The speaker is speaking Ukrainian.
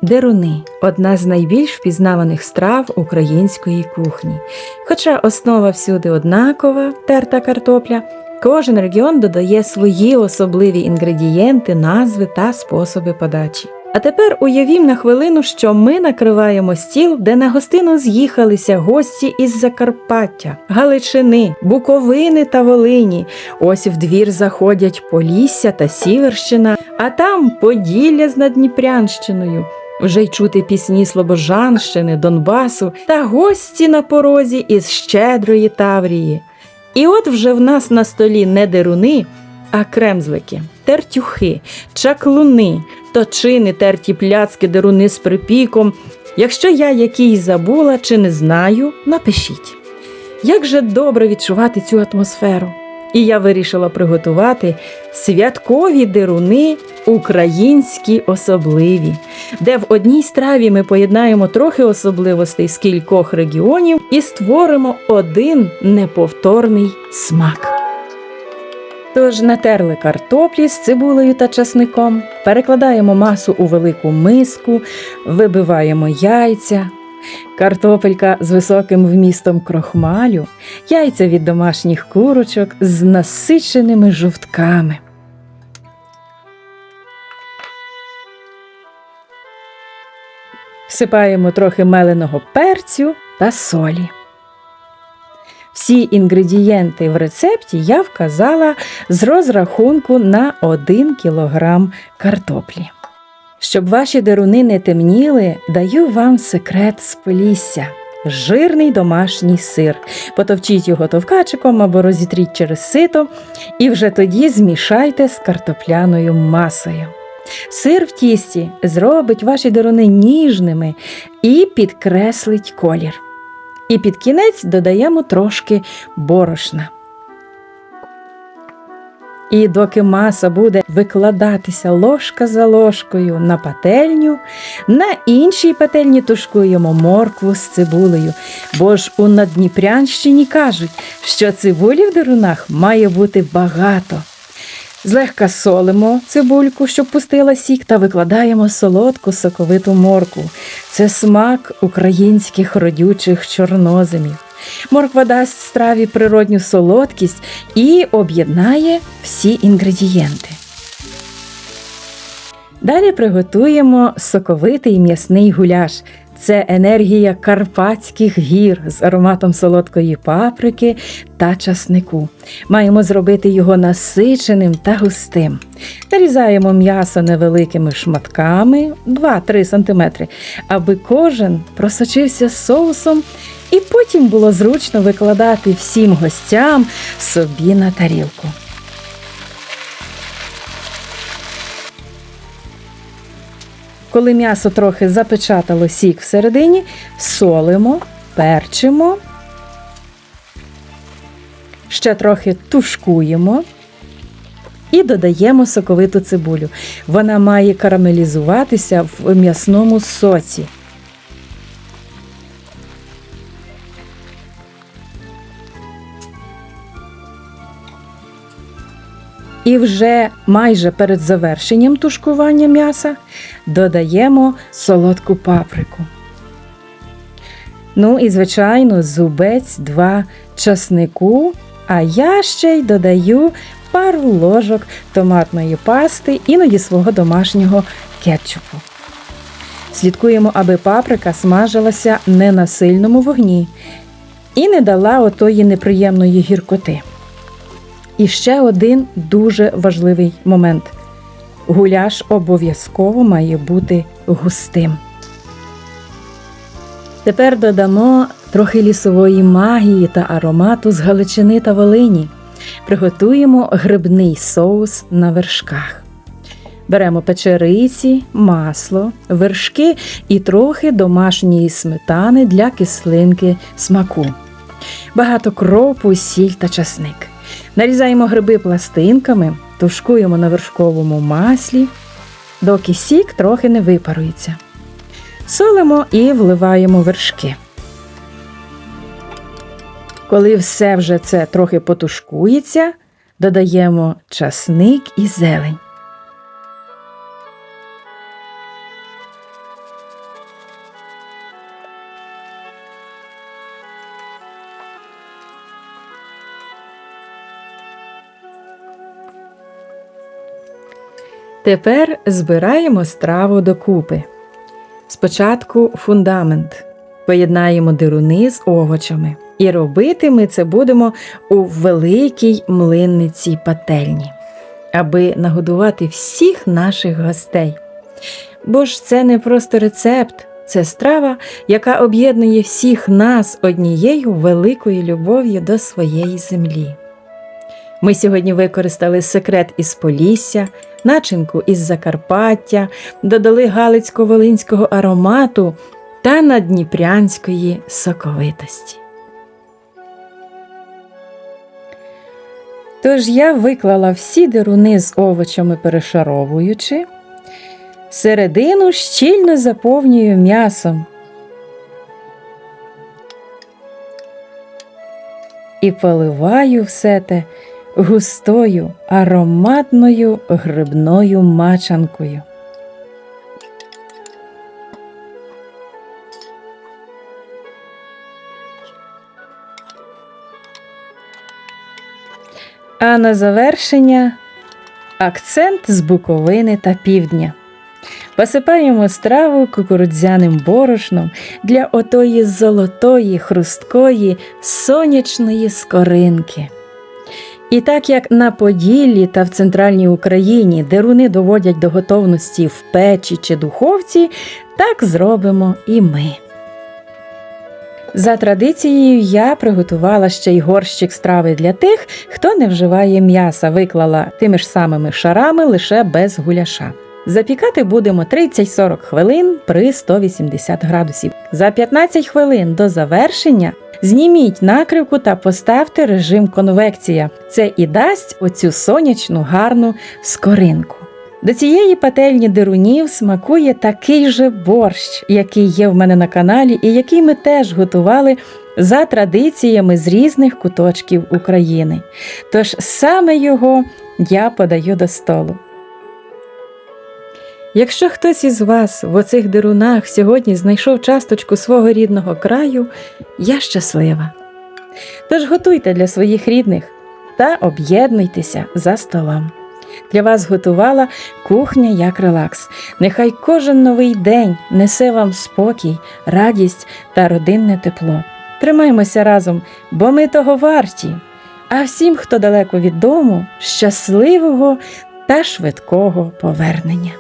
Деруни – одна з найбільш впізнаваних страв української кухні. Хоча основа всюди однакова – терта картопля, кожен регіон додає свої особливі інгредієнти, назви та способи подачі. А тепер уявім на хвилину, що ми накриваємо стіл, де на гостину з'їхалися гості із Закарпаття, Галичини, Буковини та Волині. Ось в двір заходять Полісся та Сіверщина, а там Поділля з Надніпрянщиною. Вже й чути пісні Слобожанщини, Донбасу та гості на порозі із щедрої Таврії. І от вже в нас на столі не деруни, а кремзлики, тертюхи, чаклуни, точини, терті пляцки, деруни з припіком. Якщо я якийсь забула чи не знаю, напишіть. Як же добре відчувати цю атмосферу. І я вирішила приготувати святкові деруни українські особливі, де в одній страві ми поєднаємо трохи особливостей з кількох регіонів і створимо один неповторний смак. Тож натерли картоплі з цибулею та часником, перекладаємо масу у велику миску, вибиваємо яйця, картопелька з високим вмістом крохмалю, яйця від домашніх курочок з насиченими жовтками. Всипаємо трохи меленого перцю та солі. Всі інгредієнти в рецепті я вказала з розрахунку на 1 кілограм картоплі. Щоб ваші деруни не темніли, даю вам секрет з Полісся – жирний домашній сир. Потовчіть його товкачиком або розітріть через сито і вже тоді змішайте з картопляною масою. Сир в тісті зробить ваші деруни ніжними і підкреслить колір. І під кінець додаємо трошки борошна. І доки маса буде викладатися ложка за ложкою на пательню, на іншій пательні тушкуємо моркву з цибулею. Бо ж у Надніпрянщині кажуть, що цибулі в дерунах має бути багато. Злегка солимо цибульку, щоб пустила сік, та викладаємо солодку соковиту моркву. Це смак українських родючих чорноземів. Морква дасть страві природню солодкість і об'єднає всі інгредієнти. Далі приготуємо соковитий м'ясний гуляш. Це енергія Карпатських гір з ароматом солодкої паприки та часнику. Маємо зробити його насиченим та густим. Нарізаємо м'ясо невеликими шматками 2-3 см, аби кожен просочився соусом і потім було зручно викладати всім гостям собі на тарілку. Коли м'ясо трохи запечатало сік всередині, солимо, перчимо, ще трохи тушкуємо і додаємо соковиту цибулю. Вона має карамелізуватися в м'ясному соці. І вже майже перед завершенням тушкування м'яса додаємо солодку паприку. Ну і, звичайно, зубець 2 часнику, а я ще й додаю пару ложок томатної пасти, іноді свого домашнього кетчупу. Слідкуємо, аби паприка смажилася не на сильному вогні і не дала отої неприємної гіркоти. І ще один дуже важливий момент. Гуляш обов'язково має бути густим. Тепер додамо трохи лісової магії та аромату з Галичини та Волині. Приготуємо грибний соус на вершках. Беремо печериці, масло, вершки і трохи домашньої сметани для кислинки смаку. Багато кропу, сіль та часник. Нарізаємо гриби пластинками, тушкуємо на вершковому маслі, доки сік трохи не випарується. Солимо і вливаємо вершки. Коли все вже це трохи потушкується, додаємо часник і зелень. Тепер збираємо страву докупи. Спочатку фундамент. Поєднаємо дируни з овочами. І робити ми це будемо у великій млинниці пательні, аби нагодувати всіх наших гостей. Бо ж це не просто рецепт, це страва, яка об'єднує всіх нас однією великою любов'ю до своєї землі. Ми сьогодні використали секрет із Полісся, начинку із Закарпаття, додали галицько-волинського аромату та наддніпрянської соковитості. Тож я виклала всі дируни з овочами, перешаровуючи. Середину щільно заповнюю м'ясом. І поливаю все те густою, ароматною грибною мачанкою. А на завершення акцент з Буковини та Півдня. Посипаємо страву кукурудзяним борошном для отої золотої, хрусткої, сонячної скоринки. І так як на Поділлі та в Центральній Україні дируни доводять до готовності в печі чи духовці, так зробимо і ми. За традицією я приготувала ще й горщик страви для тих, хто не вживає м'яса, виклала тими ж самими шарами, лише без гуляша. Запікати будемо 30-40 хвилин при 180 градусів. За 15 хвилин до завершення зніміть накривку та поставте режим конвекція. Це і дасть оцю сонячну гарну скоринку. До цієї пательні дирунів смакує такий же борщ, який є в мене на каналі і який ми теж готували за традиціями з різних куточків України. Тож саме його я подаю до столу. Якщо хтось із вас в оцих дирунах сьогодні знайшов часточку свого рідного краю, я щаслива. Тож готуйте для своїх рідних та об'єднуйтеся за столом. Для вас готувала кухня як релакс. Нехай кожен новий день несе вам спокій, радість та родинне тепло. Тримаймося разом, бо ми того варті. А всім, хто далеко від дому, щасливого та швидкого повернення.